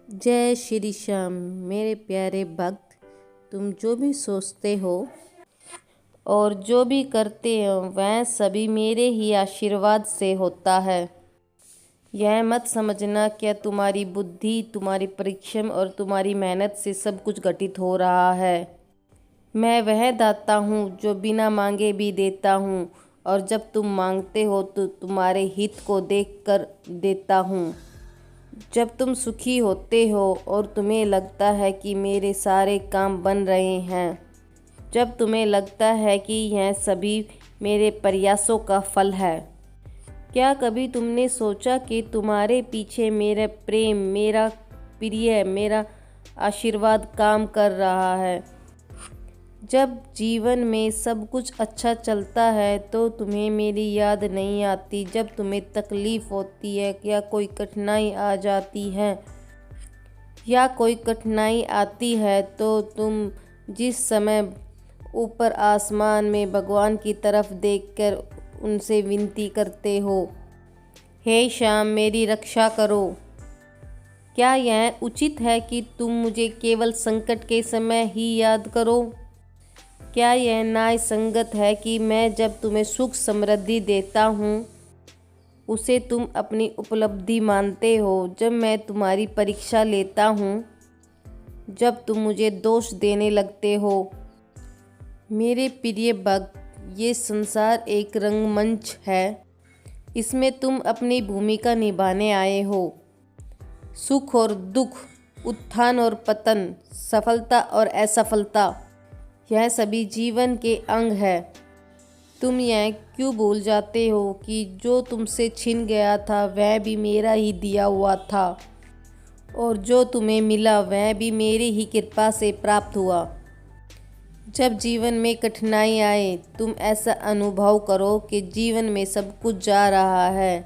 जय श्री श्याम। मेरे प्यारे भक्त, तुम जो भी सोचते हो और जो भी करते हो वह सभी मेरे ही आशीर्वाद से होता है। यह मत समझना क्या तुम्हारी बुद्धि, तुम्हारी परिश्रम और तुम्हारी मेहनत से सब कुछ घटित हो रहा है। मैं वह दाता हूँ जो बिना मांगे भी देता हूँ, और जब तुम मांगते हो तो तुम्हारे हित को देखकर देता हूँ। जब तुम सुखी होते हो और तुम्हें लगता है कि मेरे सारे काम बन रहे हैं, जब तुम्हें लगता है कि यह सभी मेरे प्रयासों का फल है, क्या कभी तुमने सोचा कि तुम्हारे पीछे मेरा प्रेम, मेरा प्रिय, मेरा आशीर्वाद काम कर रहा है। जब जीवन में सब कुछ अच्छा चलता है तो तुम्हें मेरी याद नहीं आती। जब तुम्हें तकलीफ़ होती है या कोई कठिनाई आ जाती है या कोई कठिनाई आती है तो तुम जिस समय ऊपर आसमान में भगवान की तरफ देखकर उनसे विनती करते हो, हे श्याम मेरी रक्षा करो। क्या यह उचित है कि तुम मुझे केवल संकट के समय ही याद करो? क्या यह न्याय संगत है कि मैं जब तुम्हें सुख समृद्धि देता हूँ उसे तुम अपनी उपलब्धि मानते हो? जब मैं तुम्हारी परीक्षा लेता हूँ, जब तुम मुझे दोष देने लगते हो? मेरे प्रिय भक्त, ये संसार एक रंगमंच है। इसमें तुम अपनी भूमिका निभाने आए हो। सुख और दुख, उत्थान और पतन, सफलता और असफलता, यह सभी जीवन के अंग है। तुम यह क्यों भूल जाते हो कि जो तुमसे छिन गया था वह भी मेरा ही दिया हुआ था, और जो तुम्हें मिला वह भी मेरी ही कृपा से प्राप्त हुआ। जब जीवन में कठिनाई आए तुम ऐसा अनुभव करो कि जीवन में सब कुछ जा रहा है,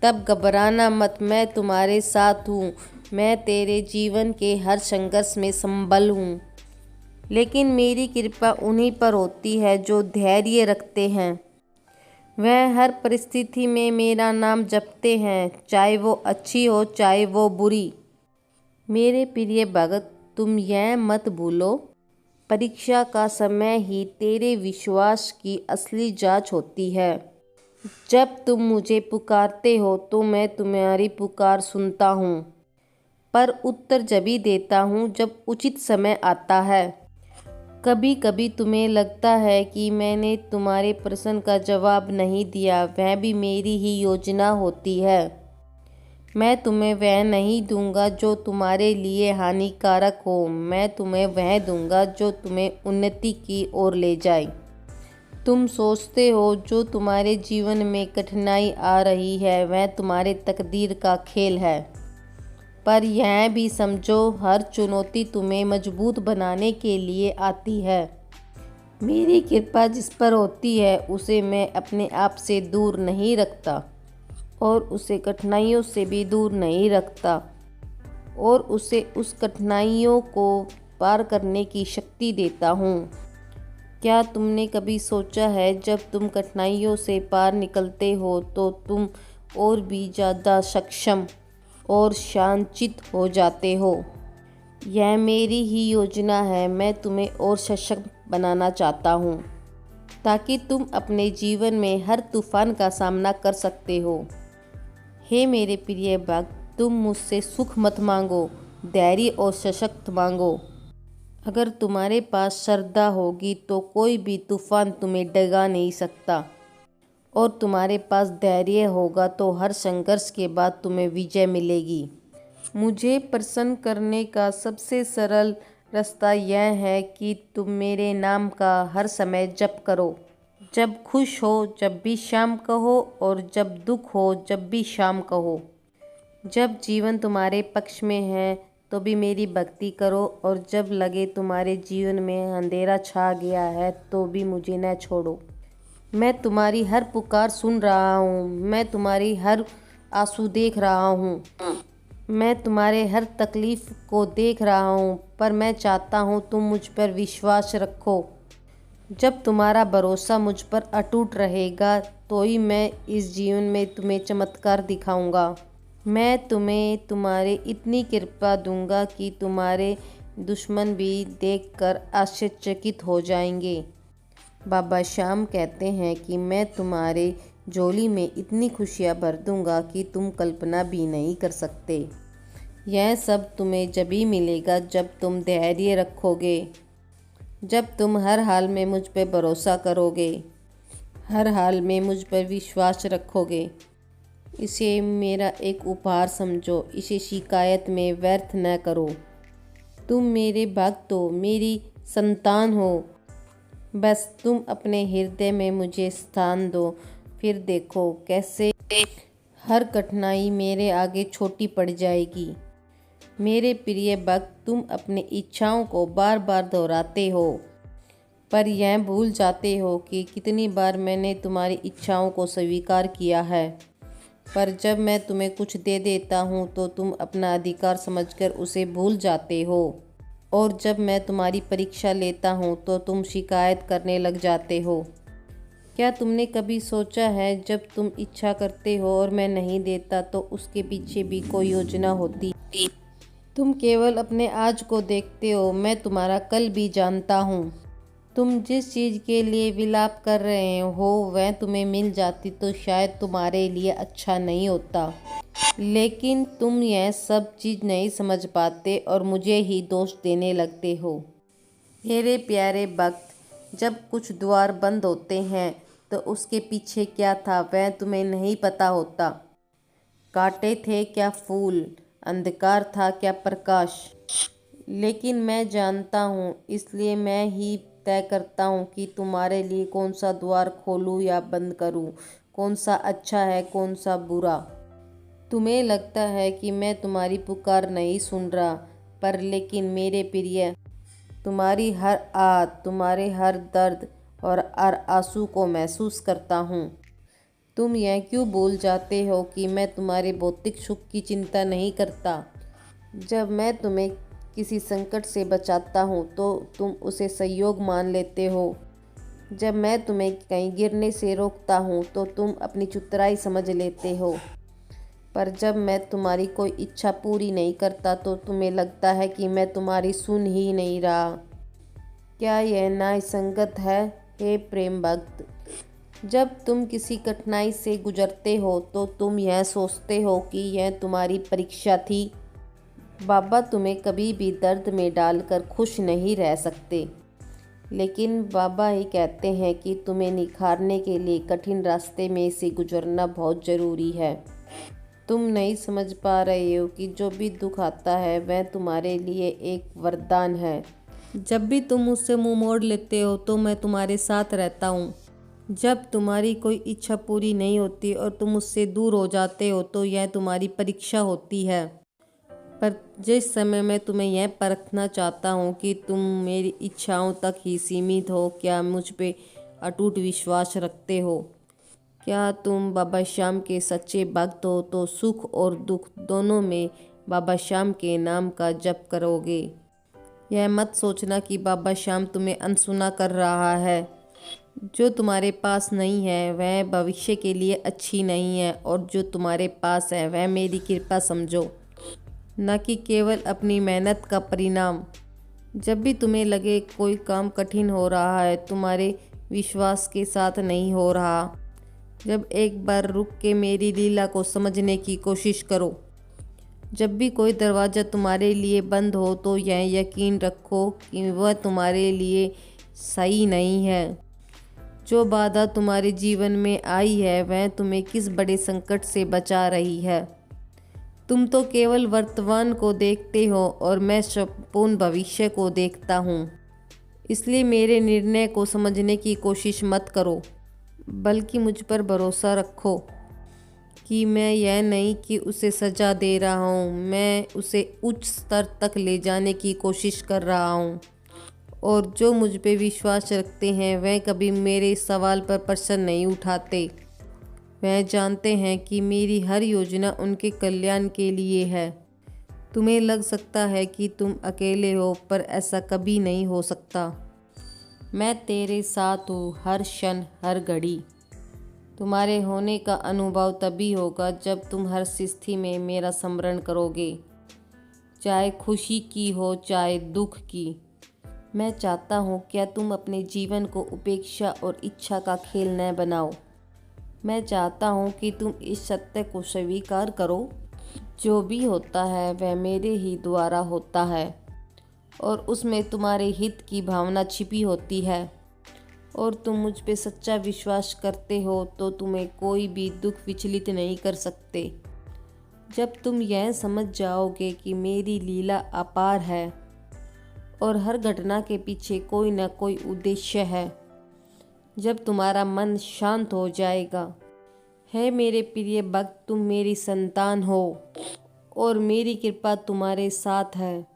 तब घबराना मत। मैं तुम्हारे साथ हूँ। मैं तेरे जीवन के हर संघर्ष में संबल हूँ। लेकिन मेरी कृपा उन्हीं पर होती है जो धैर्य रखते हैं। वह हर परिस्थिति में मेरा नाम जपते हैं, चाहे वो अच्छी हो चाहे वो बुरी। मेरे प्रिय भगत, तुम यह मत भूलो, परीक्षा का समय ही तेरे विश्वास की असली जांच होती है। जब तुम मुझे पुकारते हो तो मैं तुम्हारी पुकार सुनता हूँ, पर उत्तर जभी देता हूँ जब उचित समय आता है। कभी कभी तुम्हें लगता है कि मैंने तुम्हारे प्रश्न का जवाब नहीं दिया, वह भी मेरी ही योजना होती है। मैं तुम्हें वह नहीं दूंगा जो तुम्हारे लिए हानिकारक हो। मैं तुम्हें वह दूंगा जो तुम्हें उन्नति की ओर ले जाए। तुम सोचते हो जो तुम्हारे जीवन में कठिनाई आ रही है वह तुम्हारे तकदीर का खेल है, पर यह भी समझो हर चुनौती तुम्हें मजबूत बनाने के लिए आती है। मेरी कृपा जिस पर होती है उसे मैं अपने आप से दूर नहीं रखता, और उसे कठिनाइयों से भी दूर नहीं रखता, और उसे उस कठिनाइयों को पार करने की शक्ति देता हूँ। क्या तुमने कभी सोचा है जब तुम कठिनाइयों से पार निकलते हो तो तुम और भी ज़्यादा सक्षम और शांतचित्त हो जाते हो? यह मेरी ही योजना है। मैं तुम्हें और सशक्त बनाना चाहता हूँ ताकि तुम अपने जीवन में हर तूफान का सामना कर सकते हो। हे मेरे प्रिय भक्त, तुम मुझसे सुख मत मांगो, धैर्य और सशक्त मांगो। अगर तुम्हारे पास श्रद्धा होगी तो कोई भी तूफान तुम्हें डगा नहीं सकता, और तुम्हारे पास धैर्य होगा तो हर संघर्ष के बाद तुम्हें विजय मिलेगी। मुझे प्रसन्न करने का सबसे सरल रास्ता यह है कि तुम मेरे नाम का हर समय जप करो। जब खुश हो जब भी शाम कहो, और जब दुख हो जब भी शाम कहो। जब जीवन तुम्हारे पक्ष में है तो भी मेरी भक्ति करो, और जब लगे तुम्हारे जीवन में अंधेरा छा गया है तो भी मुझे न छोड़ो। मैं तुम्हारी हर पुकार सुन रहा हूँ। मैं तुम्हारी हर आंसू देख रहा हूँ। मैं तुम्हारे हर तकलीफ़ को देख रहा हूँ, पर मैं चाहता हूँ तुम मुझ पर विश्वास रखो। जब तुम्हारा भरोसा मुझ पर अटूट रहेगा तो ही मैं इस जीवन में तुम्हें चमत्कार दिखाऊंगा। मैं तुम्हें तुम्हारी इतनी कृपा दूंगा कि तुम्हारे दुश्मन भी देखकर आश्चर्यचकित हो जाएंगे। बाबा श्याम कहते हैं कि मैं तुम्हारे झोली में इतनी खुशियाँ भर दूंगा कि तुम कल्पना भी नहीं कर सकते। यह सब तुम्हें जब ही मिलेगा जब तुम धैर्य रखोगे, जब तुम हर हाल में मुझ पर भरोसा करोगे, हर हाल में मुझ पर विश्वास रखोगे। इसे मेरा एक उपहार समझो, इसे शिकायत में व्यर्थ न करो। तुम मेरे भक्त हो, मेरी संतान हो। बस तुम अपने हृदय में मुझे स्थान दो, फिर देखो कैसे हर कठिनाई मेरे आगे छोटी पड़ जाएगी। मेरे प्रिय भक्त, तुम अपनी इच्छाओं को बार बार दोहराते हो, पर यह भूल जाते हो कि कितनी बार मैंने तुम्हारी इच्छाओं को स्वीकार किया है। पर जब मैं तुम्हें कुछ दे देता हूँ तो तुम अपना अधिकार समझकर उसे भूल जाते हो, और जब मैं तुम्हारी परीक्षा लेता हूँ तो तुम शिकायत करने लग जाते हो। क्या तुमने कभी सोचा है, जब तुम इच्छा करते हो और मैं नहीं देता तो उसके पीछे भी कोई योजना होती। तुम केवल अपने आज को देखते हो, मैं तुम्हारा कल भी जानता हूँ। तुम जिस चीज़ के लिए विलाप कर रहे हो वह तुम्हें मिल जाती तो शायद तुम्हारे लिए अच्छा नहीं होता, लेकिन तुम यह सब चीज़ नहीं समझ पाते और मुझे ही दोष देने लगते हो। मेरे प्यारे भक्त, जब कुछ द्वार बंद होते हैं तो उसके पीछे क्या था वह तुम्हें नहीं पता होता। कांटे थे क्या फूल, अंधकार था क्या प्रकाश, लेकिन मैं जानता हूँ, इसलिए मैं ही तय करता हूँ कि तुम्हारे लिए कौन सा द्वार खोलूँ या बंद करूँ, कौन सा अच्छा है कौन सा बुरा। तुम्हें लगता है कि मैं तुम्हारी पुकार नहीं सुन रहा, पर लेकिन मेरे प्रिय, तुम्हारी हर आह, तुम्हारे हर दर्द और हर आंसू को महसूस करता हूँ। तुम यह क्यों भूल जाते हो कि मैं तुम्हारे भौतिक सुख की चिंता नहीं करता। जब मैं तुम्हें किसी संकट से बचाता हूँ तो तुम उसे संयोग मान लेते हो। जब मैं तुम्हें कहीं गिरने से रोकता हूँ तो तुम अपनी चतुराई समझ लेते हो, पर जब मैं तुम्हारी कोई इच्छा पूरी नहीं करता तो तुम्हें लगता है कि मैं तुम्हारी सुन ही नहीं रहा। क्या यह न्यायसंगत है, हे प्रेम भक्त? जब तुम किसी कठिनाई से गुजरते हो तो तुम यह सोचते हो कि यह तुम्हारी परीक्षा थी। बाबा तुम्हें कभी भी दर्द में डालकर खुश नहीं रह सकते, लेकिन बाबा ही कहते हैं कि तुम्हें निखारने के लिए कठिन रास्ते में से गुजरना बहुत ज़रूरी है। तुम नहीं समझ पा रहे हो कि जो भी दुख आता है वह तुम्हारे लिए एक वरदान है। जब भी तुम मुझसे मुंह मोड़ लेते हो तो मैं तुम्हारे साथ रहता हूँ। जब तुम्हारी कोई इच्छा पूरी नहीं होती और तुम मुझसे दूर हो जाते हो तो यह तुम्हारी परीक्षा होती है। पर जिस समय मैं तुम्हें यह परखना चाहता हूँ कि तुम मेरी इच्छाओं तक ही सीमित हो, क्या मुझ पे अटूट विश्वास रखते हो, क्या तुम बाबा श्याम के सच्चे भक्त हो, तो सुख और दुख दोनों में बाबा श्याम के नाम का जप करोगे। यह मत सोचना कि बाबा श्याम तुम्हें अनसुना कर रहा है। जो तुम्हारे पास नहीं है वह भविष्य के लिए अच्छी नहीं है, और जो तुम्हारे पास है वह मेरी कृपा समझो, न कि केवल अपनी मेहनत का परिणाम। जब भी तुम्हें लगे कोई काम कठिन हो रहा है, तुम्हारे विश्वास के साथ नहीं हो रहा, जब एक बार रुक के मेरी लीला को समझने की कोशिश करो। जब भी कोई दरवाज़ा तुम्हारे लिए बंद हो तो यह यकीन रखो कि वह तुम्हारे लिए सही नहीं है। जो बाधा तुम्हारे जीवन में आई है वह तुम्हें किस बड़े संकट से बचा रही है। तुम तो केवल वर्तमान को देखते हो और मैं संपूर्ण भविष्य को देखता हूँ। इसलिए मेरे निर्णय को समझने की कोशिश मत करो, बल्कि मुझ पर भरोसा रखो कि मैं यह नहीं कि उसे सजा दे रहा हूँ, मैं उसे उच्च स्तर तक ले जाने की कोशिश कर रहा हूँ। और जो मुझ पे विश्वास रखते हैं वह कभी मेरे सवाल पर प्रश्न नहीं उठाते। वह जानते हैं कि मेरी हर योजना उनके कल्याण के लिए है। तुम्हें लग सकता है कि तुम अकेले हो, पर ऐसा कभी नहीं हो सकता। मैं तेरे साथ हूँ हर क्षण हर घड़ी। तुम्हारे होने का अनुभव तभी होगा जब तुम हर स्थिति में मेरा स्मरण करोगे, चाहे खुशी की हो चाहे दुख की। मैं चाहता हूँ क्या तुम अपने जीवन को उपेक्षा और इच्छा का खेल न बनाओ। मैं चाहता हूँ कि तुम इस सत्य को स्वीकार करो, जो भी होता है वह मेरे ही द्वारा होता है और उसमें तुम्हारे हित की भावना छिपी होती है। और तुम मुझ पे सच्चा विश्वास करते हो तो तुम्हें कोई भी दुख विचलित नहीं कर सकते। जब तुम यह समझ जाओगे कि मेरी लीला अपार है और हर घटना के पीछे कोई न कोई उद्देश्य है, जब तुम्हारा मन शांत हो जाएगा। है मेरे प्रिय भक्त, तुम मेरी संतान हो और मेरी कृपा तुम्हारे साथ है।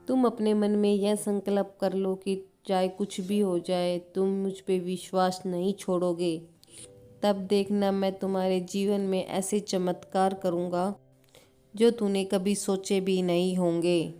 तुम अपने मन में यह संकल्प कर लो कि चाहे कुछ भी हो जाए तुम मुझ पे विश्वास नहीं छोड़ोगे। तब देखना मैं तुम्हारे जीवन में ऐसे चमत्कार करूँगा जो तूने कभी सोचे भी नहीं होंगे।